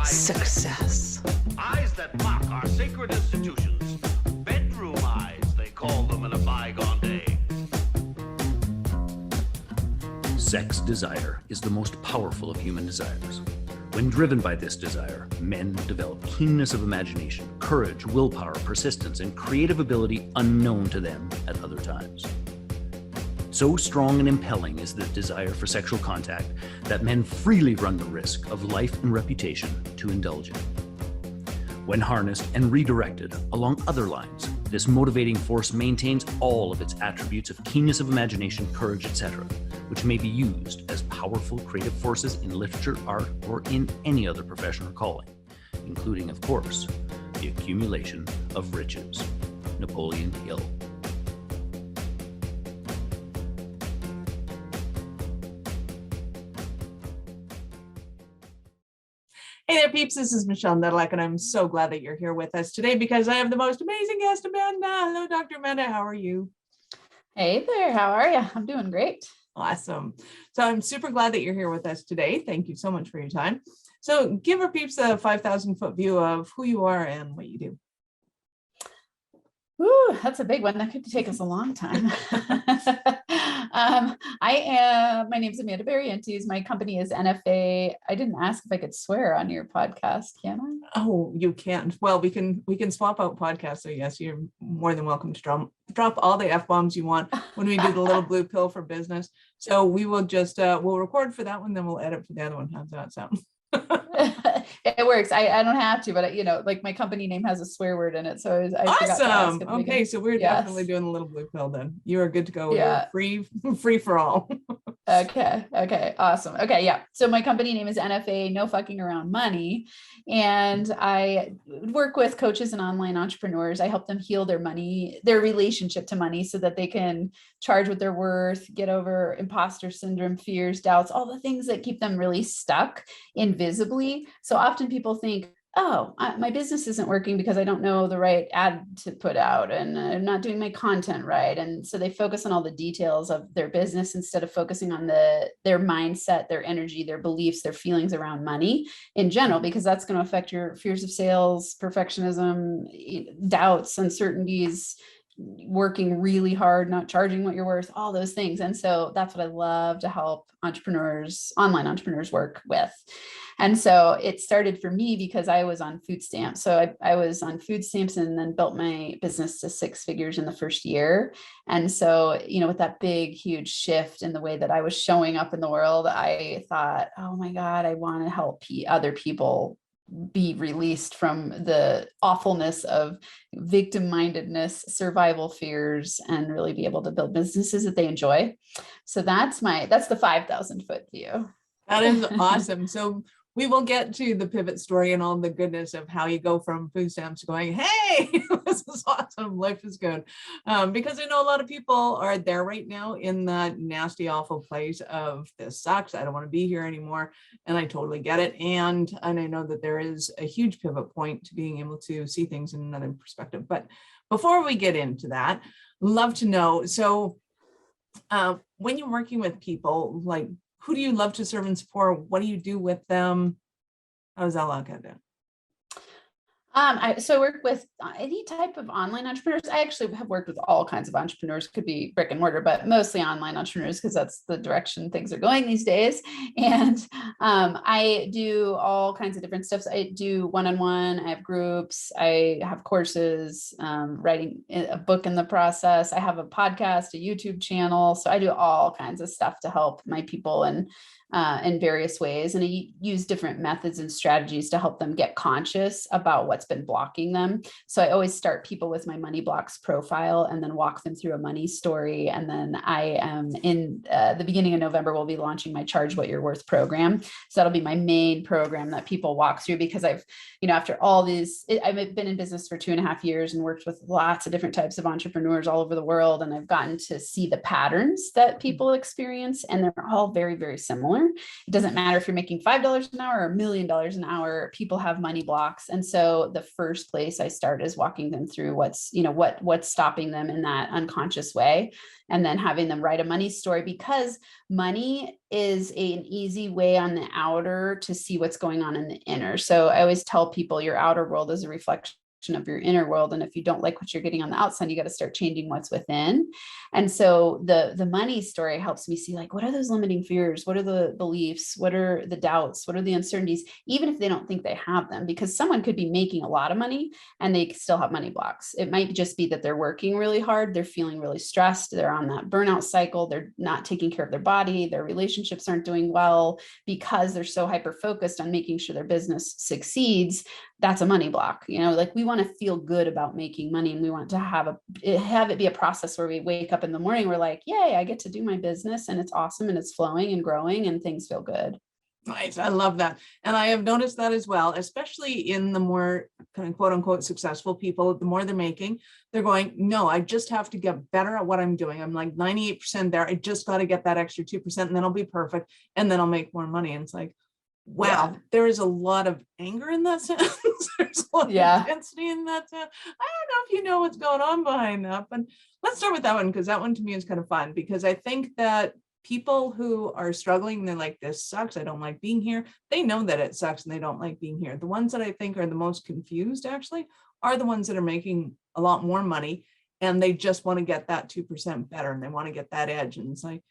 Success. Eyes that mock our sacred institutions. Bedroom eyes, they call them in a bygone day. Sex desire is the most powerful of human desires. When driven by this desire, men develop keenness of imagination, courage, willpower, persistence, and creative ability unknown to them at other times. So strong and impelling is the desire for sexual contact that men freely run the risk of life and reputation to indulge in. When harnessed and redirected along other lines, this motivating force maintains all of its attributes of keenness of imagination, courage, etc., which may be used as powerful creative forces in literature, art, or in any other profession or calling, including, of course, the accumulation of riches. Napoleon Hill. Hey there, peeps. This is Michelle Nedelec, and I'm so glad that you're here with us today because I have the most amazing guest, Amanda. Hello, Dr. Amanda. How are you? Hey there. How are you? I'm doing great. Awesome. So I'm super glad that you're here with us today. Thank you so much for your time. So give our peeps a 5,000-foot view of who you are and what you do. Ooh, that's a big one. That could take us a long time. My name is Amanda Barrientez. My company is NFA. I didn't ask if I could swear on your podcast, can I? Oh, you can. Well, we can swap out podcasts. So yes, you're more than welcome to drop all the F-bombs you want when we do the little blue pill for business. So we will just, we'll record for that one, then we'll edit for the other one. How's that sound? It works. I don't have to, but like my company name has a swear word in it. So I forgot to ask. Okay. So we're definitely doing the little blue pill then. You are good to go. Yeah. You're free for all. Okay. Awesome. Okay. Yeah. So my company name is NFA, No Fucking Around Money. And I work with coaches and online entrepreneurs. I help them heal their relationship to money so that they can charge what they're worth, get over imposter syndrome, fears, doubts, all the things that keep them really stuck invisibly. So often people think, oh, my business isn't working because I don't know the right ad to put out and I'm not doing my content right. And so they focus on all the details of their business instead of focusing on their mindset, their energy, their beliefs, their feelings around money in general, because that's going to affect your fears of sales, perfectionism, doubts, uncertainties, working really hard, not charging what you're worth, all those things. And so that's what I love to help online entrepreneurs work with. And so it started for me because I was on food stamps. So I was on food stamps and then built my business to 6 figures in the first year. And so, with that big, huge shift in the way that I was showing up in the world, I thought, oh my God, I want to help other people be released from the awfulness of victim-mindedness, survival fears, and really be able to build businesses that they enjoy. So that's the 5,000-foot view. That is awesome. So we will get to the pivot story and all the goodness of how you go from food stamps to going, hey, this is awesome. Life is good. Because I know a lot of people are there right now in that nasty, awful place of this sucks. I don't want to be here anymore. And I totally get it. And I know that there is a huge pivot point to being able to see things in another perspective. But before we get into that, love to know. So when you're working with people, like, who do you love to serve and support? What do you do with them? How does that look at it? So I work with any type of online entrepreneurs. I actually have worked with all kinds of entrepreneurs, could be brick and mortar, but mostly online entrepreneurs because that's the direction things are going these days. And I do all kinds of different stuff. I do one-on-one, I have groups, I have courses, writing a book in the process. I have a podcast, a YouTube channel. So I do all kinds of stuff to help my people in various ways. And I use different methods and strategies to help them get conscious about what's been blocking them. So I always start people with my money blocks profile and then walk them through a money story. And then I am in the beginning of November, we'll be launching my Charge What You're Worth program. So that'll be my main program that people walk through because I've, after all these, I've been in business for 2.5 years and worked with lots of different types of entrepreneurs all over the world. And I've gotten to see the patterns that people experience, and they're all very, very similar. similar. It doesn't matter if you're making $5 an hour or $1 million an hour, people have money blocks. And so the first place I start is walking them through what's stopping them in that unconscious way, and then having them write a money story, because money is an easy way on the outer to see what's going on in the inner. So I always tell people your outer world is a reflection of your inner world. And if you don't like what you're getting on the outside, you got to start changing what's within. And so the money story helps me see, like, what are those limiting fears? What are the beliefs? What are the doubts? What are the uncertainties? Even if they don't think they have them, because someone could be making a lot of money and they still have money blocks. It might just be that they're working really hard. They're feeling really stressed. They're on that burnout cycle. They're not taking care of their body. Their relationships aren't doing well because they're so hyper-focused on making sure their business succeeds. That's a money block. Like, we want to feel good about making money, and we want to have it be a process where we wake up in the morning, we're like, yay, I get to do my business and it's awesome and it's flowing and growing and things feel good. Nice. I love that. And I have noticed that as well, especially in the more kind of quote unquote successful people. The more they're making, they're going, no, I just have to get better at what I'm doing. I'm like 98% there. I just got to get that extra 2% and then I'll be perfect. And then I'll make more money. And it's like, wow, there is a lot of anger in that sentence. There's a lot of intensity in that sentence. I don't know if you know what's going on behind that, but let's start with that one, because that one to me is kind of fun, because I think that people who are struggling, they're like, this sucks, I don't like being here. They know that it sucks and they don't like being here. The ones that I think are the most confused actually are the ones that are making a lot more money and they just want to get that 2% better and they want to get that edge. And it's like,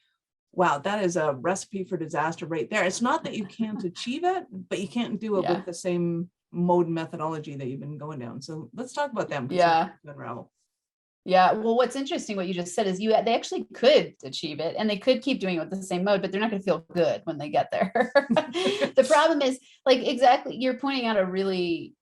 wow, that is a recipe for disaster right there. It's not that you can't achieve it, but you can't do it with the same mode methodology that you've been going down. So let's talk about them. Yeah. Well, what's interesting, what you just said, is they actually could achieve it and they could keep doing it with the same mode, but they're not going to feel good when they get there. The problem is, like, exactly, you're pointing out an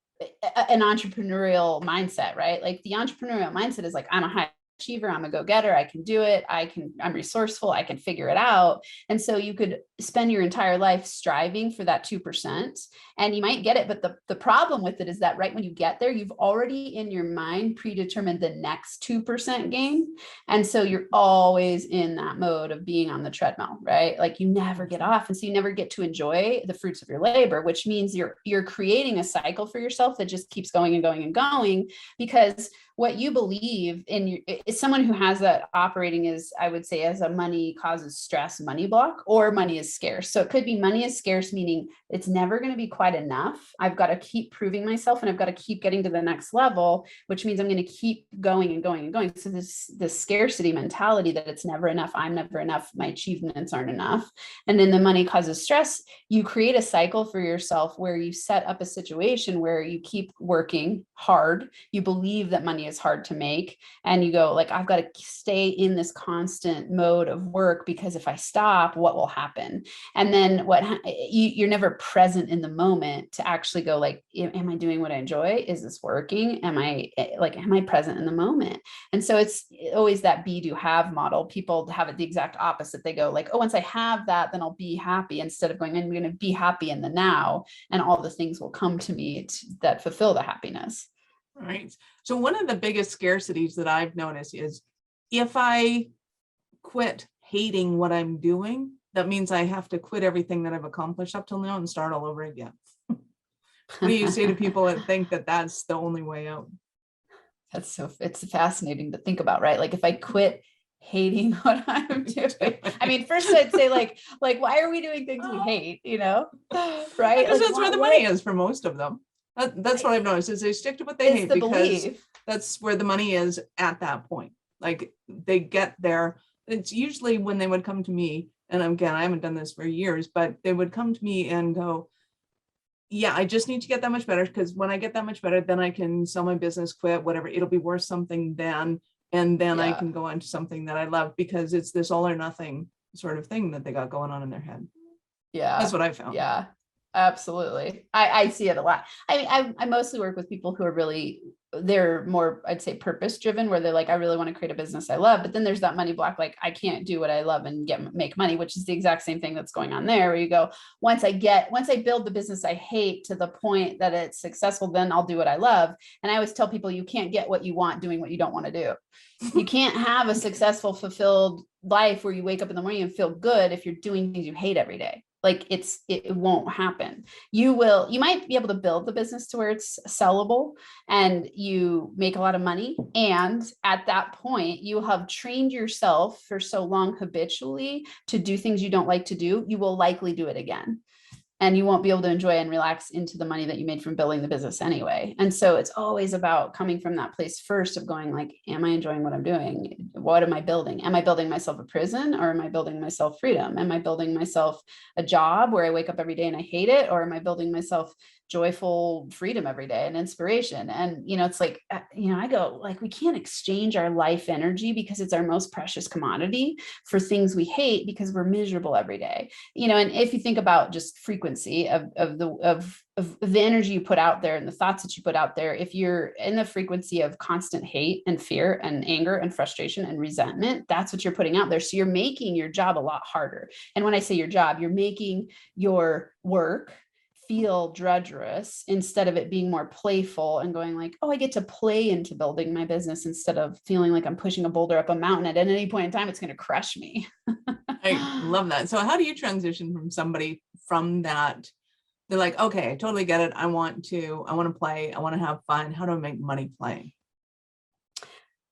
entrepreneurial mindset, right? Like, the entrepreneurial mindset is like, I'm a high achiever, I'm a go-getter, I can do it, I'm resourceful, I can figure it out. And so you could spend your entire life striving for that 2% and you might get it. But the problem with it is that right when you get there, you've already in your mind predetermined the next 2% gain. And so you're always in that mode of being on the treadmill, right? Like, you never get off. And so you never get to enjoy the fruits of your labor, which means you're creating a cycle for yourself that just keeps going and going and going, because what you believe in is someone who has that operating is, I would say, as a money causes stress money block, or money is scarce. So it could be money is scarce, meaning it's never going to be quite enough. I've got to keep proving myself and I've got to keep getting to the next level, which means I'm going to keep going and going and going. So this scarcity mentality that it's never enough, I'm never enough, my achievements aren't enough. And then the money causes stress. You create a cycle for yourself where you set up a situation where you keep working hard. You believe that money is hard to make. And you go, like, I've got to stay in this constant mode of work, because if I stop, what will happen? And then you're never present in the moment to actually go, like, am I doing what I enjoy? Is this working? Am I present in the moment? And so it's always that be, do, have model. People have it the exact opposite. They go like, oh, once I have that, then I'll be happy, instead of going, I'm going to be happy in the now, and all the things will come to me that fulfill the happiness. Right. So one of the biggest scarcities that I've noticed is, if I quit hating what I'm doing, that means I have to quit everything that I've accomplished up till now and start all over again. What do you say to people that think that that's the only way out? It's fascinating to think about, right? Like, if I quit hating what I'm doing, I mean, first I'd say like, why are we doing things we hate, right? Because that's where the money is for most of them. That's what I've noticed, is they stick to what they hate, because that's where the money is at that point. Like, they get there. It's usually when they would come to me, and again, I haven't done this for years, but they would come to me and go, yeah, I just need to get that much better, because when I get that much better, then I can sell my business, quit, whatever. It'll be worth something then. And then I can go on to something that I love, because it's this all or nothing sort of thing that they got going on in their head. Yeah. That's what I found. Yeah, absolutely. I see it a lot. I mean, I mostly work with people who are really, they're more, I'd say, purpose driven, where they're like, I really want to create a business I love. But then there's that money block, like, I can't do what I love and make money, which is the exact same thing that's going on there, where you go, once I build the business I hate to the point that it's successful, then I'll do what I love. And I always tell people, you can't get what you want doing what you don't want to do. You can't have a successful, fulfilled life where you wake up in the morning and feel good if you're doing things you hate every day. Like it won't happen. You might be able to build the business to where it's sellable and you make a lot of money. And at that point, you have trained yourself for so long habitually to do things you don't like to do. You will likely do it again. And you won't be able to enjoy and relax into the money that you made from building the business anyway. And so it's always about coming from that place first of going like, am I enjoying what I'm doing? What am I building? Am I building myself a prison, or am I building myself freedom? Am I building myself a job where I wake up every day and I hate it? Or am I building myself joyful freedom every day and inspiration? And, it's like, I go like, we can't exchange our life energy, because it's our most precious commodity, for things we hate because we're miserable every day. And if you think about just frequency of the energy you put out there and the thoughts that you put out there, if you're in the frequency of constant hate and fear and anger and frustration and resentment, that's what you're putting out there. So you're making your job a lot harder. And when I say your job, you're making your work feel drudgerous instead of it being more playful and going like, oh, I get to play into building my business, instead of feeling like I'm pushing a boulder up a mountain at any point in time, it's going to crush me. I love that. So how do you transition from somebody from that? They're like, okay, I totally get it. I want to play. I want to have fun. How do I make money playing?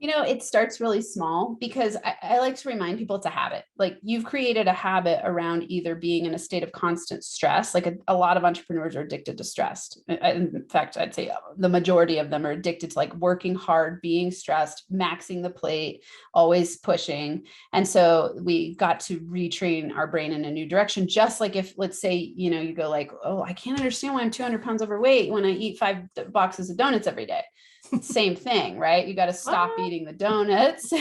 It starts really small, because I like to remind people it's a habit. Like, you've created a habit around either being in a state of constant stress. Like a lot of entrepreneurs are addicted to stress. In fact, I'd say the majority of them are addicted to like working hard, being stressed, maxing the plate, always pushing. And so we got to retrain our brain in a new direction. Just like if, let's say, you go like, oh, I can't understand why I'm 200 pounds overweight when I eat 5 boxes of donuts every day. Same thing, right? You got to stop eating the donuts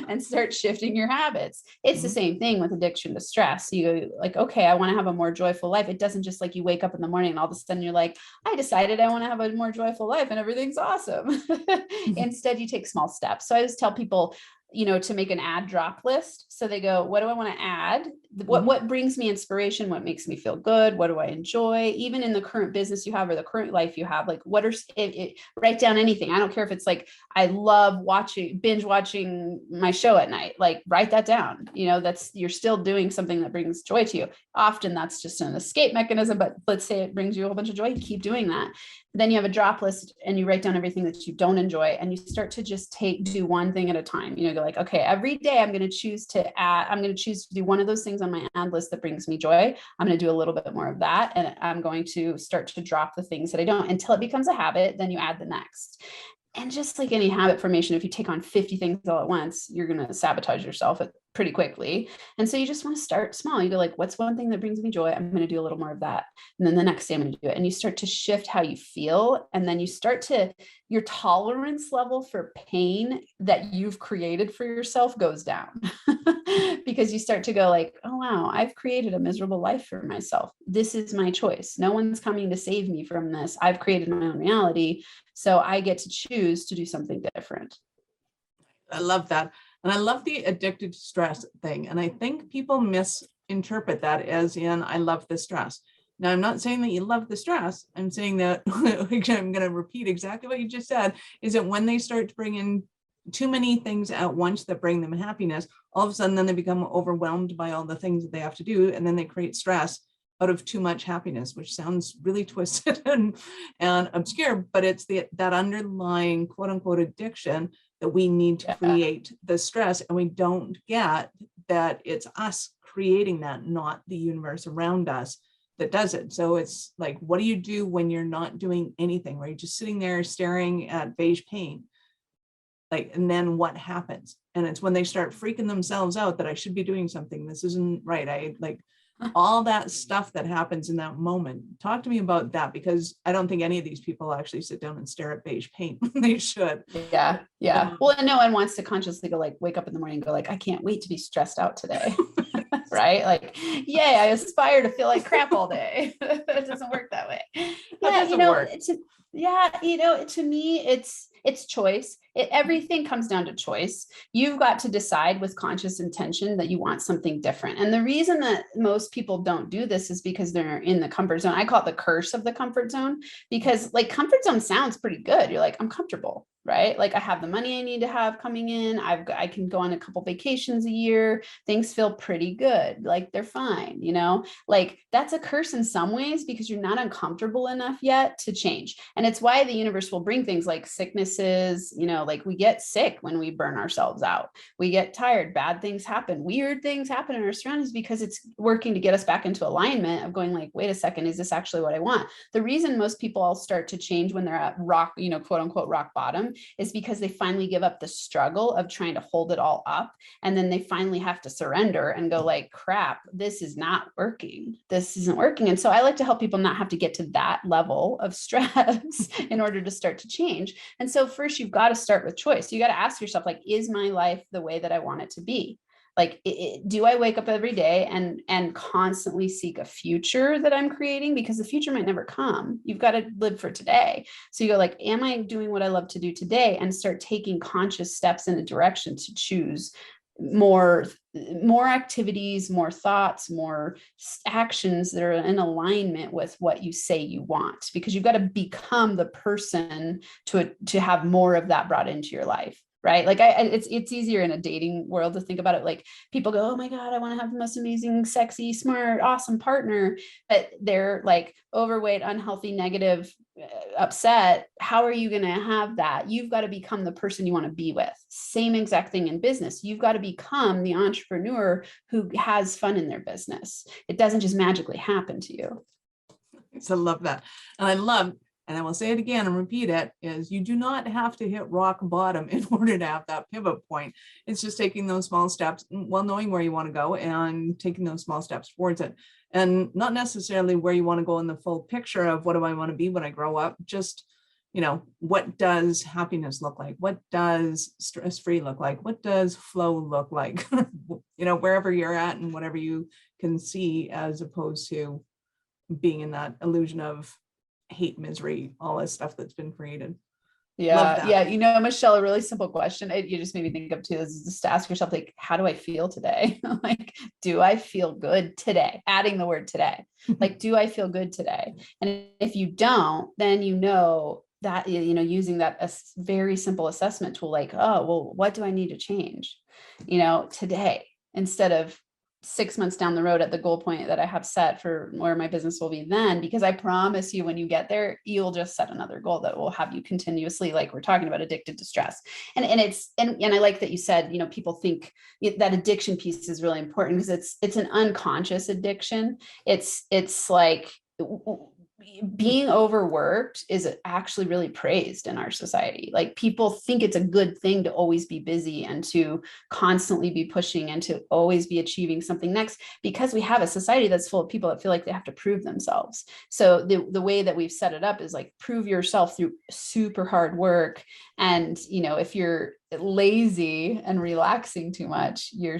and start shifting your habits. It's the same thing with addiction to stress. You go like, okay, I want to have a more joyful life. It doesn't just like you wake up in the morning and all of a sudden you're like, I decided I want to have a more joyful life and everything's awesome. Instead, you take small steps. So I just tell people, to make an add drop list. So they go, what do I want to add? What brings me inspiration? What makes me feel good? What do I enjoy? Even in the current business you have or the current life you have, like write down anything. I don't care if it's like, I love binge watching my show at night, like write that down. You're still doing something that brings joy to you. Often that's just an escape mechanism, but let's say it brings you a whole bunch of joy. Keep doing that. Then you have a drop list and you write down everything that you don't enjoy, and you start to just do one thing at a time. Go like, okay, every day I'm going to choose to do one of those things on my add list that brings me joy. I'm going to do a little bit more of that. And I'm going to start to drop the things that I don't, until it becomes a habit. Then you add the next. And just like any habit formation, if you take on 50 things all at once, you're going to sabotage yourself pretty quickly. And so you just want to start small. You go like, what's one thing that brings me joy? I'm going to do a little more of that. And then the next day I'm going to do it. And you start to shift how you feel. And then you your tolerance level for pain that you've created for yourself goes down because you start to go like, oh, wow, I've created a miserable life for myself. This is my choice. No one's coming to save me from this. I've created my own reality. So I get to choose to do something different. I love that. And I love the addicted to stress thing. And I think people misinterpret that as in, I love the stress. Now, I'm not saying that you love the stress. I'm saying that, I'm going to repeat exactly what you just said, is that when they start to bring in too many things at once that bring them happiness, all of a sudden then they become overwhelmed by all the things that they have to do. And then they create stress out of too much happiness, which sounds really twisted and obscure, but it's that underlying quote unquote addiction that we need to create the stress. And we don't get that it's us creating that, not the universe around us that does it. So it's like, what do you do when you're not doing anything? Where you're just sitting there staring at beige paint? Like, and then what happens? And it's when they start freaking themselves out that I should be doing something. This isn't right. I like all that stuff that happens in that moment. Talk to me about that, because I don't think any of these people actually sit down and stare at beige paint. They should. Yeah. Well, no one wants to consciously go like, wake up in the morning and go like, I can't wait to be stressed out today. Right? Like, yay, I aspire to feel like crap all day. It doesn't work that way. That doesn't work. To me, It's choice. Everything comes down to choice. You've got to decide with conscious intention that you want something different. And the reason that most people don't do this is because they're in the comfort zone. I call it the curse of the comfort zone, because like comfort zone sounds pretty good. You're like, I'm comfortable, right? Like I have the money I need to have coming in. I can go on a couple vacations a year. Things feel pretty good. Like they're fine, you know, like that's a curse in some ways because you're not uncomfortable enough yet to change. And it's why the universe will bring things like sicknesses, you know, like we get sick when we burn ourselves out. We get tired, bad things happen, weird things happen in our surroundings because it's working to get us back into alignment of going like, wait a second, is this actually what I want? The reason most people all start to change when they're at rock, you know, quote unquote, rock bottom is because they finally give up the struggle of trying to hold it all up. And then they finally have to surrender and go like, crap, this is not working. This isn't working. And so I like to help people not have to get to that level of stress in order to start to change. And so first you've got to start with choice. You got to ask yourself, like, is my life the way that I want it to be? Like, do I wake up every day and constantly seek a future that I'm creating? Because the future might never come. You've got to live for today. So you go like, am I doing what I love to do today? And start taking conscious steps in a direction to choose more activities, more thoughts, more actions that are in alignment with what you say you want, because you've got to become the person to have more of that brought into your life. Right? Like it's easier in a dating world to think about it. Like people go, oh my God, I want to have the most amazing, sexy, smart, awesome partner, but they're like overweight, unhealthy, negative, upset. How are you going to have that? You've got to become the person you want to be with. Same exact thing in business. You've got to become the entrepreneur who has fun in their business. It doesn't just magically happen to you. So I love that. And I love, and I will say it again and repeat it, is you do not have to hit rock bottom in order to have that pivot point. It's just taking those small steps, well, knowing where you want to go and taking those small steps towards it. And not necessarily where you want to go in the full picture of what do I want to be when I grow up. Just, you know, what does happiness look like? What does stress-free look like? What does flow look like? You know, wherever you're at and whatever you can see, as opposed to being in that illusion of hate, misery, all this stuff that's been created. Yeah. You know, Michelle, a really simple question you just made me think of too is just to ask yourself, like, how do I feel today? Like, do I feel good today? Adding the word today, like, do I feel good today? And if you don't, then you know that, you know, using that a very simple assessment tool, like, oh, well, what do I need to change, you know, today, instead of 6 months down the road at the goal point that I have set for where my business will be then, because I promise you, when you get there, you'll just set another goal that will have you continuously, like we're talking about, addicted to stress. And I like that you said, you know, people think that addiction piece is really important because it's an unconscious addiction. It's like being overworked is actually really praised in our society. Like people think it's a good thing to always be busy and to constantly be pushing and to always be achieving something next, because we have a society that's full of people that feel like they have to prove themselves. So the way that we've set it up is like, prove yourself through super hard work. And, you know, if you're lazy and relaxing too much, you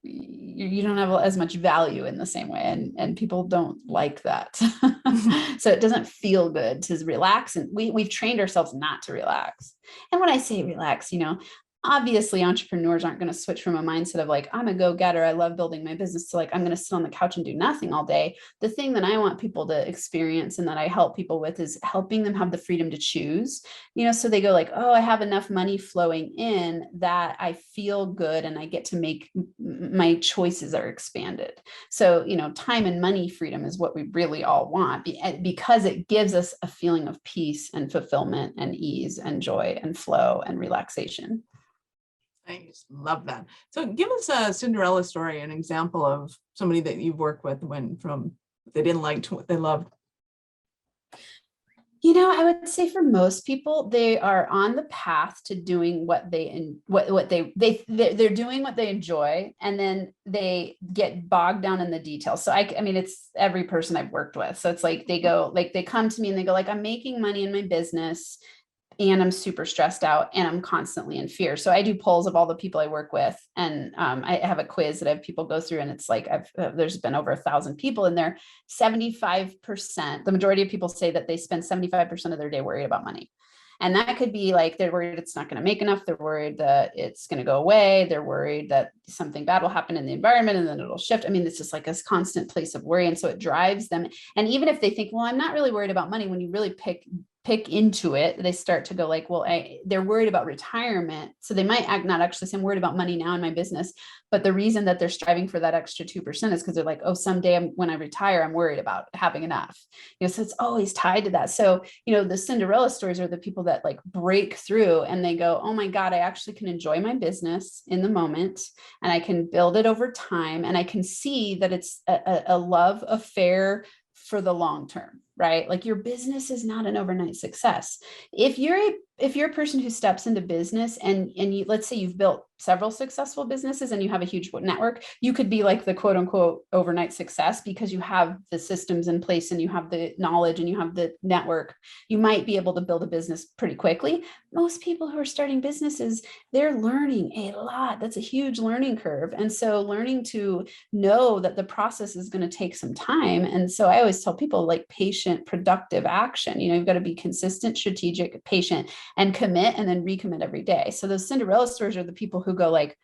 don't have as much value in the same way, and people don't like that. So it doesn't feel good to relax, and we've trained ourselves not to relax. And when I say relax, you know, obviously entrepreneurs aren't going to switch from a mindset of like, I'm a go-getter, I love building my business, to like, I'm going to sit on the couch and do nothing all day. The thing that I want people to experience and that I help people with is helping them have the freedom to choose, you know, so they go like, oh, I have enough money flowing in that I feel good and I get to make my choices are expanded. So, you know, time and money freedom is what we really all want, because it gives us a feeling of peace and fulfillment and ease and joy and flow and relaxation. I just love that. So give us a Cinderella story, an example of somebody that you've worked with went from they didn't like to what they loved. You know, I would say for most people, they are on the path to doing what they're doing what they enjoy, and then they get bogged down in the details. So I mean, it's every person I've worked with. So it's like they come to me and they go like, I'm making money in my business and I'm super stressed out and I'm constantly in fear. So I do polls of all the people I work with, and I have a quiz that I have people go through, and it's like there's been over 1,000 people in there. 75%, the majority of people say that they spend 75% of their day worried about money. And that could be like, they're worried it's not going to make enough. They're worried that it's going to go away. They're worried that something bad will happen in the environment and then it'll shift. I mean, it's just like a constant place of worry. And so it drives them. And even if they think, well, I'm not really worried about money, when you really pick into it, they start to go like, well, they're worried about retirement. So they might not actually say I'm worried about money now in my business. But the reason that they're striving for that extra 2% is because they're like, oh, someday when I retire, I'm worried about having enough. So it's always tied to that. So, the Cinderella stories are the people that like break through and they go, oh my God, I actually can enjoy my business in the moment and I can build it over time. And I can see that it's a love affair for the long term, right? Like your business is not an overnight success. If you're a person who steps into business and you, let's say you've built several successful businesses and you have a huge network, you could be like the quote unquote overnight success because you have the systems in place and you have the knowledge and you have the network. You might be able to build a business pretty quickly. Most people who are starting businesses, they're learning a lot. That's a huge learning curve. And so learning to know that the process is going to take some time. And so I always tell people like patient, productive action. You've got to be consistent, strategic, patient, and commit and then recommit every day. So those Cinderella stories are the people who go like,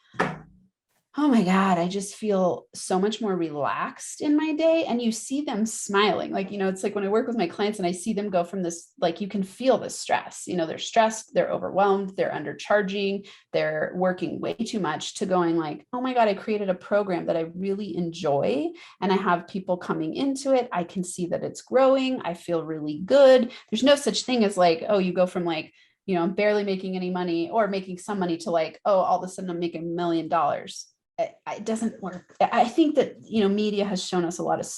oh my God, I just feel so much more relaxed in my day. And you see them smiling. Like, it's like when I work with my clients and I see them go from this, like you can feel the stress, they're stressed, they're overwhelmed, they're undercharging, they're working way too much, to going like, oh my God, I created a program that I really enjoy. And I have people coming into it. I can see that it's growing. I feel really good. There's no such thing as like, oh, you go from like, I'm barely making any money or making some money to like, oh, all of a sudden I'm making $1 million. It doesn't work. I think that, media has shown us a lot of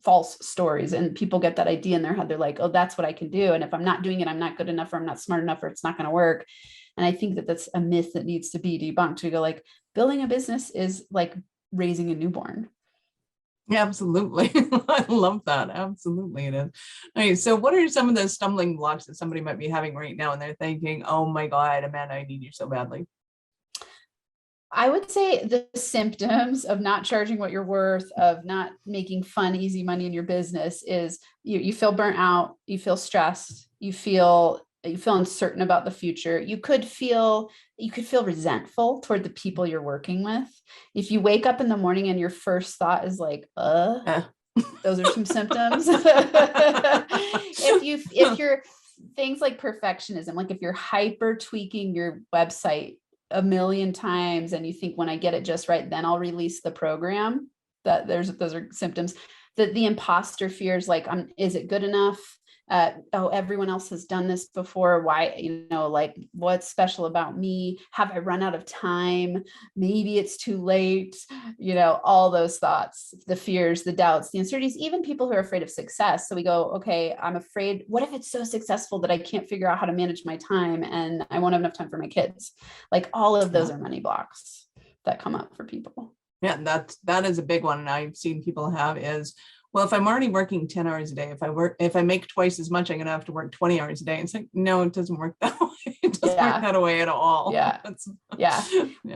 false stories and people get that idea in their head. They're like, oh, that's what I can do. And if I'm not doing it, I'm not good enough or I'm not smart enough or it's not going to work. And I think that that's a myth that needs to be debunked. We go like, building a business is like raising a newborn. Yeah, absolutely. I love that. Absolutely it is. Okay, so what are some of the stumbling blocks that somebody might be having right now and they're thinking, oh my God, Amanda, I need you so badly? I would say the symptoms of not charging what you're worth, of not making fun, easy money in your business is you feel burnt out, you feel stressed, you feel uncertain about the future. You could feel resentful toward the people you're working with. If you wake up in the morning and your first thought is like, those are some symptoms. If you're things like perfectionism, like if you're hyper tweaking your website 1 million times and you think when I get it just right, then I'll release the program, those are symptoms. The imposter fears, like, is it good enough? Oh, everyone else has done this before. Why, like what's special about me? Have I run out of time? Maybe it's too late. All those thoughts, the fears, the doubts, the uncertainties, even people who are afraid of success. So we go, okay, I'm afraid, what if it's so successful that I can't figure out how to manage my time and I won't have enough time for my kids? Like all of those are money blocks that come up for people. Yeah, that is a big one. And I've seen people have is, well, if I'm already working 10 hours a day, if I make twice as much, I'm going to have to work 20 hours a day. It's like, no, it doesn't work that way. It doesn't work that way at all. Yeah. Yeah.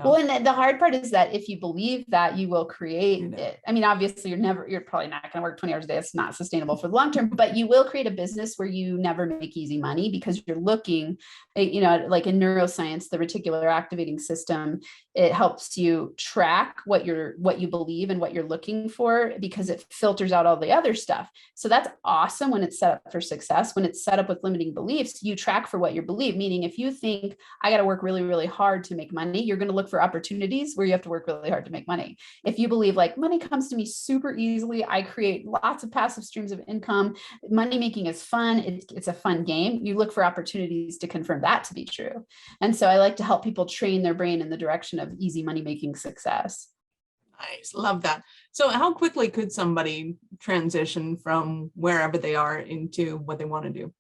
Well, and the hard part is that if you believe that, you will create it. I mean, obviously you're probably not going to work 20 hours a day. It's not sustainable for the long term, but you will create a business where you never make easy money because you're looking, like in neuroscience, the reticular activating system, it helps you track what you believe and what you're looking for because it filters out all the other stuff. So that's awesome when it's set up for success. When it's set up with limiting beliefs, you track for what you believe. Meaning if you think I got to work really, really hard to make money, you're going to look for opportunities where you have to work really hard to make money. If you believe like money comes to me super easily, I create lots of passive streams of income, money making is fun, it's a fun game, you look for opportunities to confirm that to be true. And so I like to help people train their brain in the direction of easy money making success. Nice. Love that. So how quickly could somebody transition from wherever they are into what they want to do?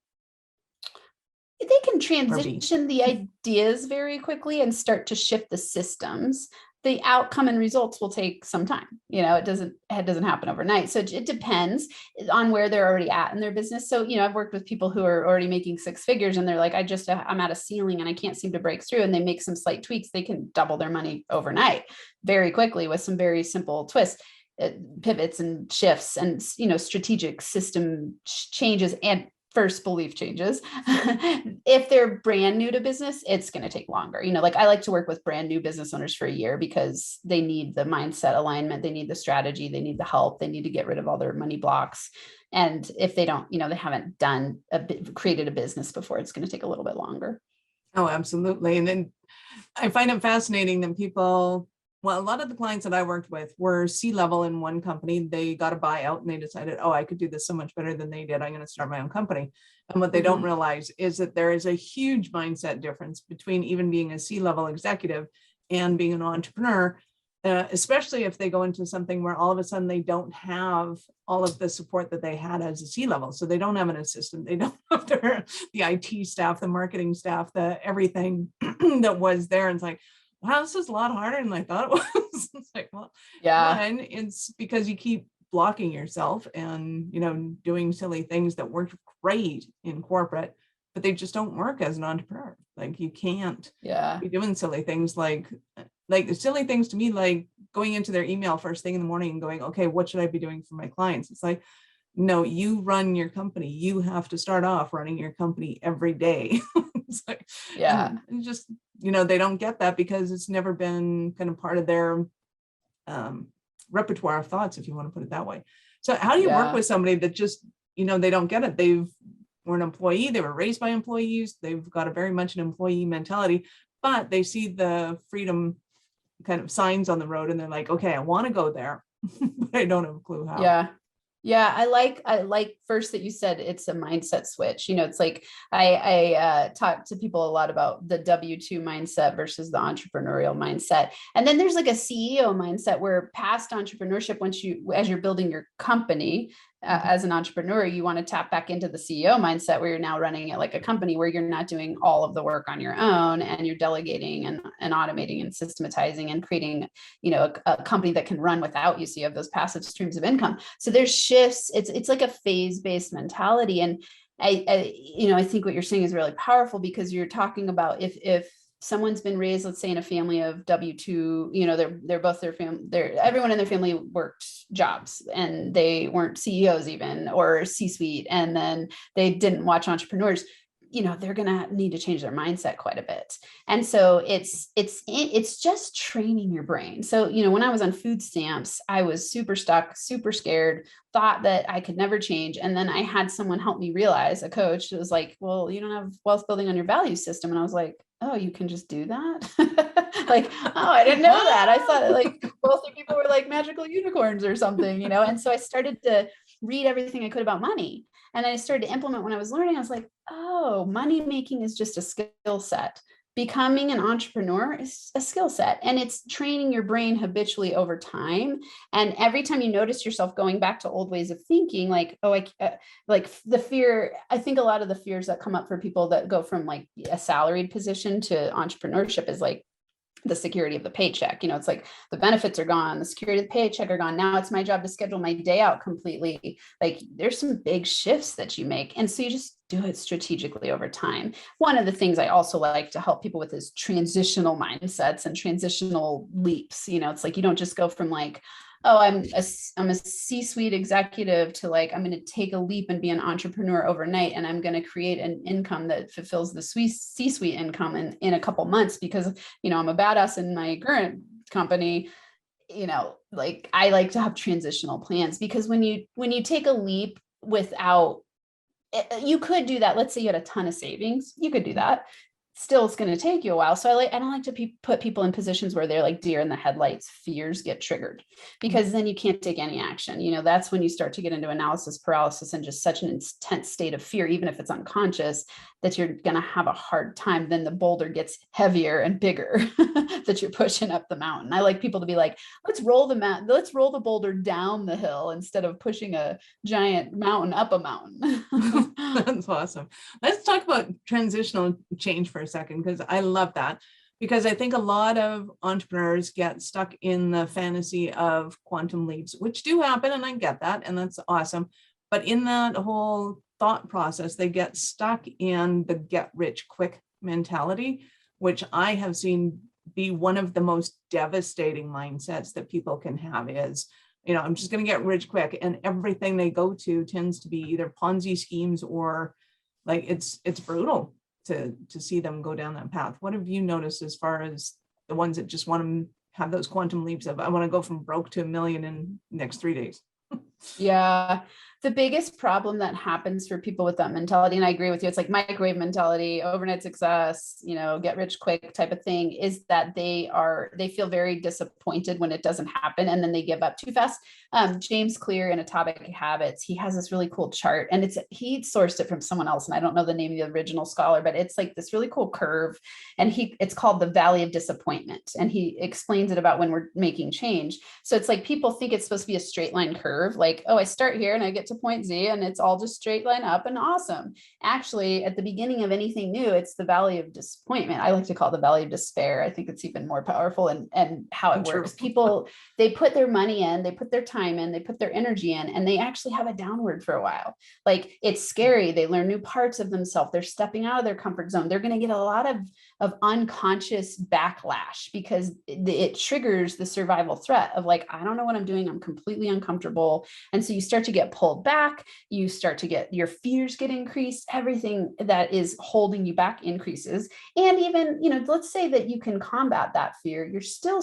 They can transition the ideas very quickly and start to shift the systems. The outcome and results will take some time. It doesn't happen overnight. So it depends on where they're already at in their business. So, I've worked with people who are already making 6 figures and they're like, I'm at a ceiling and I can't seem to break through, and they make some slight tweaks. They can double their money overnight very quickly with some very simple twists, pivots and shifts and, strategic system changes and first belief changes. If they're brand new to business, it's going to take longer. Like I like to work with brand new business owners for a year because they need the mindset alignment. They need the strategy. They need the help. They need to get rid of all their money blocks. And if they don't, they haven't created a business before, it's going to take a little bit longer. Oh, absolutely. And then I find it fascinating that people, well, a lot of the clients that I worked with were C-level in one company. They got a buyout and they decided, oh, I could do this so much better than they did. I'm going to start my own company. And what they don't realize is that there is a huge mindset difference between even being a C-level executive and being an entrepreneur, especially if they go into something where all of a sudden they don't have all of the support that they had as a C-level. So they don't have an assistant. They don't have the IT staff, the marketing staff, the everything that was there. And it's like, wow, this is a lot harder than I thought it was. It's like, well, yeah, and it's because you keep blocking yourself and, doing silly things that worked great in corporate, but they just don't work as an entrepreneur. Like you can't be doing silly things like silly things to me, like going into their email first thing in the morning and going, okay, what should I be doing for my clients? It's like, no, you run your company. You have to start off running your company every day. It's like, and just, they don't get that because it's never been kind of part of their repertoire of thoughts, if you want to put it that way. So how do you work with somebody that just, they don't get it? They were an employee. They were raised by employees. They've got a very much an employee mentality, but they see the freedom kind of signs on the road and they're like, okay, I want to go there, but I don't have a clue how. Yeah. I like first that you said it's a mindset switch. It's like I talk to people a lot about the W-2 mindset versus the entrepreneurial mindset. And then there's like a CEO mindset where past entrepreneurship, as you're building your company, as an entrepreneur, you want to tap back into the CEO mindset where you're now running it like a company where you're not doing all of the work on your own and you're delegating and automating and systematizing and creating, a company that can run without you. So you have those passive streams of income. So there's shifts. It's like a phase-based mentality. And I think what you're saying is really powerful because you're talking about if someone's been raised, let's say in a family of W-2, they're both everyone in their family worked jobs and they weren't CEOs even or C-suite. And then they didn't watch entrepreneurs, they're going to need to change their mindset quite a bit. And so it's just training your brain. So, when I was on food stamps, I was super stuck, super scared, thought that I could never change. And then I had someone help me realize, a coach that was like, well, you don't have wealth building on your value system. And I was like, oh, you can just do that? Like, oh, I didn't know that. I thought like wealthy people were like magical unicorns or something, And so I started to read everything I could about money. And I started to implement when I was learning. I was like, oh, money making is just a skill set. Becoming an entrepreneur is a skill set, and it's training your brain habitually over time. And every time you notice yourself going back to old ways of thinking, like, oh, like the fear, I think a lot of the fears that come up for people that go from like a salaried position to entrepreneurship is like the security of the paycheck. It's like the benefits are gone, the security of the paycheck are gone. Now it's my job to schedule my day out completely. Like there's some big shifts that you make. And so you just do it strategically over time. One of the things I also like to help people with is transitional mindsets and transitional leaps. It's like, you don't just go from like, oh, I'm a C-suite executive to like, I'm going to take a leap and be an entrepreneur overnight. And I'm going to create an income that fulfills the C-suite income in a couple months because, I'm a badass in my current company. Like I like to have transitional plans because when you take a leap without, you could do that. Let's say you had a ton of savings. You could do that. Still, it's going to take you a while. So I don't like to put people in positions where they're like deer in the headlights, fears get triggered because then you can't take any action. That's when you start to get into analysis paralysis and just such an intense state of fear, even if it's unconscious, that you're going to have a hard time. Then the boulder gets heavier and bigger that you're pushing up the mountain. I like people to be like, let's roll the boulder down the hill instead of pushing a giant mountain up a mountain. That's awesome. Let's talk about transitional change for a second, because I love that, because I think a lot of entrepreneurs get stuck in the fantasy of quantum leaps, which do happen, and I get that, and that's awesome. But in that whole thought process, they get stuck in the get rich quick mentality, which I have seen be one of the most devastating mindsets that people can have is, I'm just going to get rich quick. And everything they go to tends to be either Ponzi schemes or like it's brutal to see them go down that path. What have you noticed as far as the ones that just want to have those quantum leaps of, I want to go from broke to $1 million in the next 3 days? Yeah. The biggest problem that happens for people with that mentality, and I agree with you, it's like microwave mentality, overnight success, get rich quick type of thing, is that they feel very disappointed when it doesn't happen, and then they give up too fast. James Clear in Atomic Habits, he has this really cool chart, and he sourced it from someone else, and I don't know the name of the original scholar, but it's like this really cool curve, and it's called the Valley of Disappointment, and he explains it about when we're making change. So it's like people think it's supposed to be a straight line curve, like, oh, I start here and I get to point Z and it's all just straight line up and awesome. Actually, at the beginning of anything new, it's the Valley of Disappointment. I like to call it the Valley of Despair. I think it's even more powerful, and how it works. People, they put their money in, they put their time in, they put their energy in, and they actually have a downward for a while. Like, it's scary. They learn new parts of themselves. They're stepping out of their comfort zone. They're going to get a lot of unconscious backlash because it triggers the survival threat of like, I don't know what I'm doing. I'm completely uncomfortable. And so you start to get pulled back. You start to get, your fears get increased. Everything that is holding you back increases. And even, let's say that you can combat that fear. You're still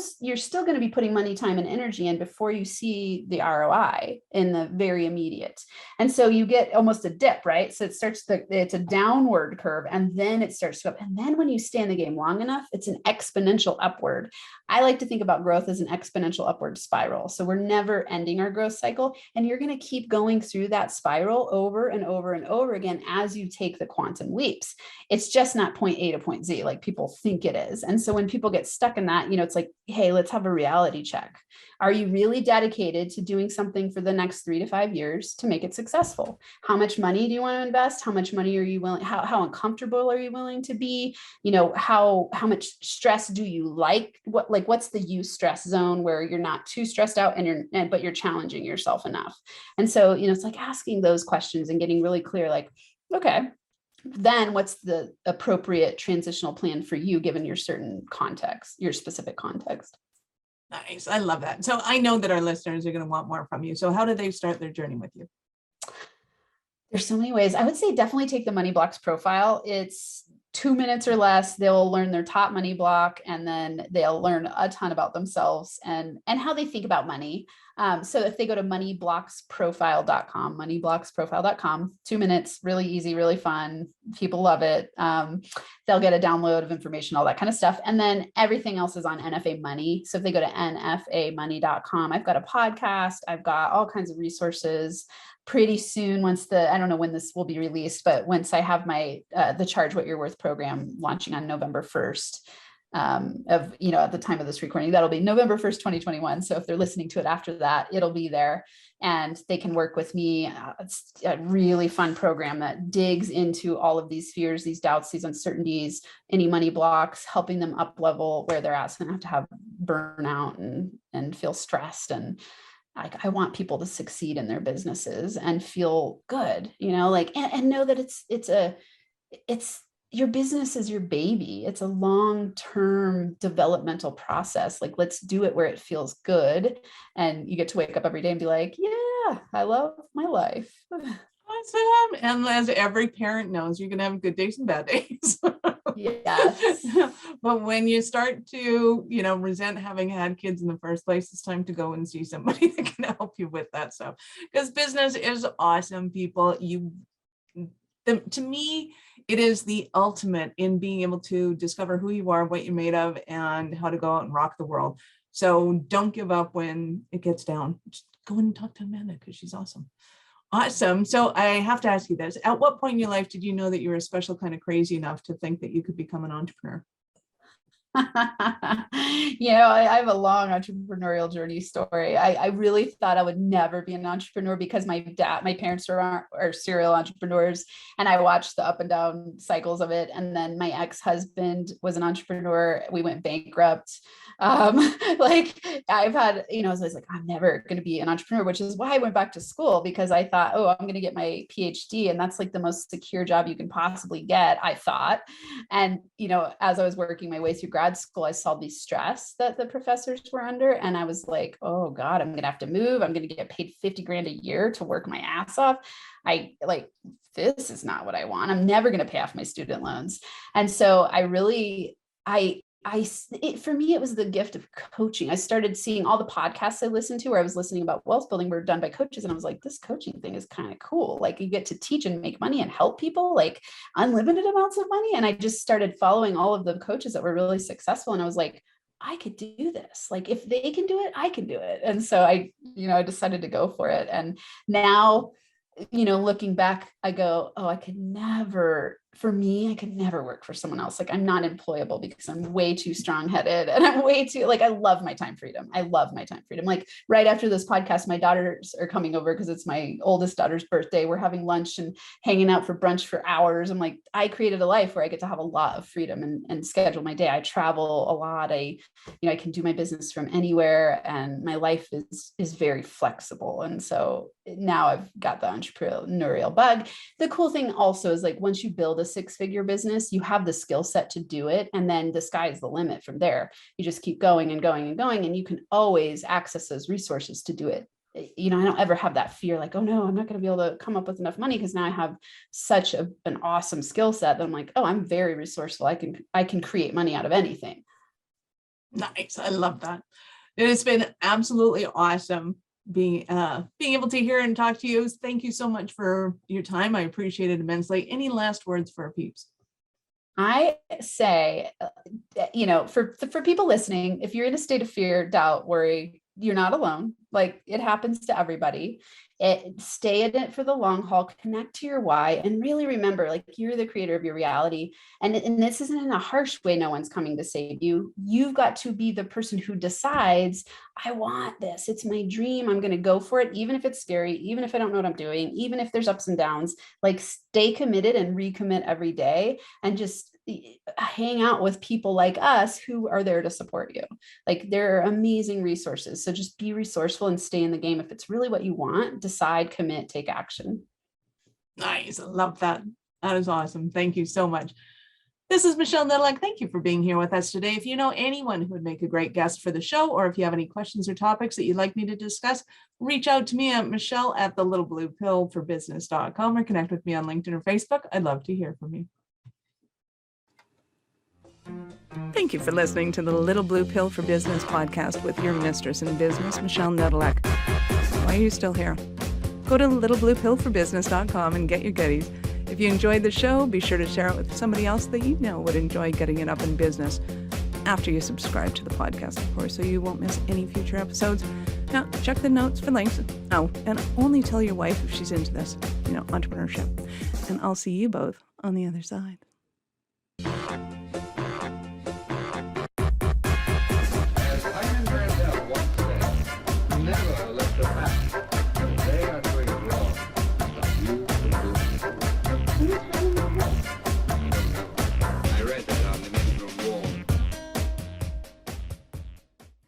going to be putting money, time, and energy in before you see the ROI in the very immediate. And so you get almost a dip, right? So it's a downward curve, and then it starts to go up. And then when you stay in the game long enough, it's an exponential upward. I like to think about growth as an exponential upward spiral. So we're never ending our growth cycle, and you're going to keep going through that spiral over and over and over again as you take the quantum leaps. It's just not point A to point Z like people think it is. And so when people get stuck in that, it's like, hey, let's have a reality check. Are you really dedicated to doing something for the next 3 to 5 years to make it successful? How much money do you want to invest? How much money are you willing? How uncomfortable are you willing to be? How much stress do you like? What's the eustress zone where you're not too stressed out but you're challenging yourself enough? And so, it's like asking those questions and getting really clear, like, okay, then what's the appropriate transitional plan for you given your certain context, your specific context? Nice. I love that. So I know that our listeners are going to want more from you. So how do they start their journey with you? There's so many ways. I would say definitely take the Money Blocks profile. It's 2 minutes or less. They'll learn their top money block, and then they'll learn a ton about themselves and how they think about money. So if they go to moneyblocksprofile.com, 2 minutes, really easy, really fun. People love it. They'll get a download of information, all that kind of stuff. And then everything else is on NFA Money. So if they go to nfamoney.com, I've got a podcast. I've got all kinds of resources. Pretty soon, I don't know when this will be released, but once I have my, the Charge What You're Worth program launching on November 1st, at the time of this recording, that'll be November 1st, 2021. So if they're listening to it after that, it'll be there and they can work with me. It's a really fun program that digs into all of these fears, these doubts, these uncertainties, any money blocks, helping them up level where they're at. So they don't have to have burnout and feel stressed. And I want people to succeed in their businesses and feel good, and know that it's your business is your baby. It's a long-term developmental process. Like, let's do it where it feels good. And you get to wake up every day and be like, yeah, I love my life. Awesome. And as every parent knows, you're going to have good days and bad days. Yes. But when you start to, resent having had kids in the first place, it's time to go and see somebody that can help you with that stuff. Because business is awesome, people. To me, it is the ultimate in being able to discover who you are, what you're made of, and how to go out and rock the world. So don't give up when it gets down. Just go and talk to Amanda because she's awesome. Awesome. So I have to ask you this. At what point in your life did you know that you were a special kind of crazy enough to think that you could become an entrepreneur? I have a long entrepreneurial journey story. I really thought I would never be an entrepreneur because my parents are serial entrepreneurs, and I watched the up and down cycles of it. And then my ex-husband was an entrepreneur. We went bankrupt. I've had, I was always like, I'm never going to be an entrepreneur, which is why I went back to school, because I thought, oh, I'm going to get my PhD. And that's like the most secure job you can possibly get, I thought. And, as I was working my way through grad grad school, I saw the stress that the professors were under. And I was like, oh God, I'm going to have to move. I'm going to get paid 50 grand a year to work my ass off. This is not what I want. I'm never going to pay off my student loans. And so for me, it was the gift of coaching. I started seeing all the podcasts I listened to where I was listening about wealth building were done by coaches. And I was like, this coaching thing is kind of cool. Like you get to teach and make money and help people like unlimited amounts of money. And I just started following all of the coaches that were really successful. And I was like, I could do this. Like if they can do it, I can do it. And so I decided to go for it. And now, looking back, I go, oh, I could never work for someone else. Like I'm not employable because I'm way too strong-headed and I'm way too, I love my time freedom. Like right after this podcast, my daughters are coming over because it's my oldest daughter's birthday. We're having lunch and hanging out for brunch for hours. I'm like, I created a life where I get to have a lot of freedom and schedule my day. I travel a lot. I can do my business from anywhere and my life is very flexible. And so now I've got the entrepreneurial bug. The cool thing also is like, once you build a 6-figure business, you have the skill set to do it. And then the sky is the limit from there. You just keep going and going and going. And you can always access those resources to do it. I don't ever have that fear like, oh no, I'm not going to be able to come up with enough money because now I have such an awesome skill set that I'm like, oh, I'm very resourceful. I can create money out of anything. Nice. I love that. It has been absolutely awesome being able to hear and talk to you. Thank you so much for your time. I appreciate it immensely. Any last words for our peeps? I say, for people listening, if you're in a state of fear, doubt, worry, you're not alone. Like it happens to everybody. Stay in it for the long haul, connect to your why, and really remember, like you're the creator of your reality. And this isn't in a harsh way. No one's coming to save you. You've got to be the person who decides, I want this. It's my dream. I'm going to go for it. Even if it's scary, even if I don't know what I'm doing, even if there's ups and downs, like stay committed and recommit every day and just hang out with people like us who are there to support you. Like there are amazing resources. So just be resourceful and stay in the game. If it's really what you want, decide, commit, take action. Nice. I love that. That is awesome. Thank you so much. This is Michelle Nedelec. Thank you for being here with us today. If you know anyone who would make a great guest for the show, or if you have any questions or topics that you'd like me to discuss, reach out to me at michelle@thelittlebluepillforbusiness.com or connect with me on LinkedIn or Facebook. I'd love to hear from you. Thank you for listening to the Little Blue Pill for Business podcast with your mistress in business, Michelle Nedelec. Why are you still here? Go to littlebluepillforbusiness.com and get your goodies. If you enjoyed the show, be sure to share it with somebody else that you know would enjoy getting it up in business after you subscribe to the podcast, of course, so you won't miss any future episodes. Now, check the notes for links. Oh, and only tell your wife if she's into this, entrepreneurship. And I'll see you both on the other side.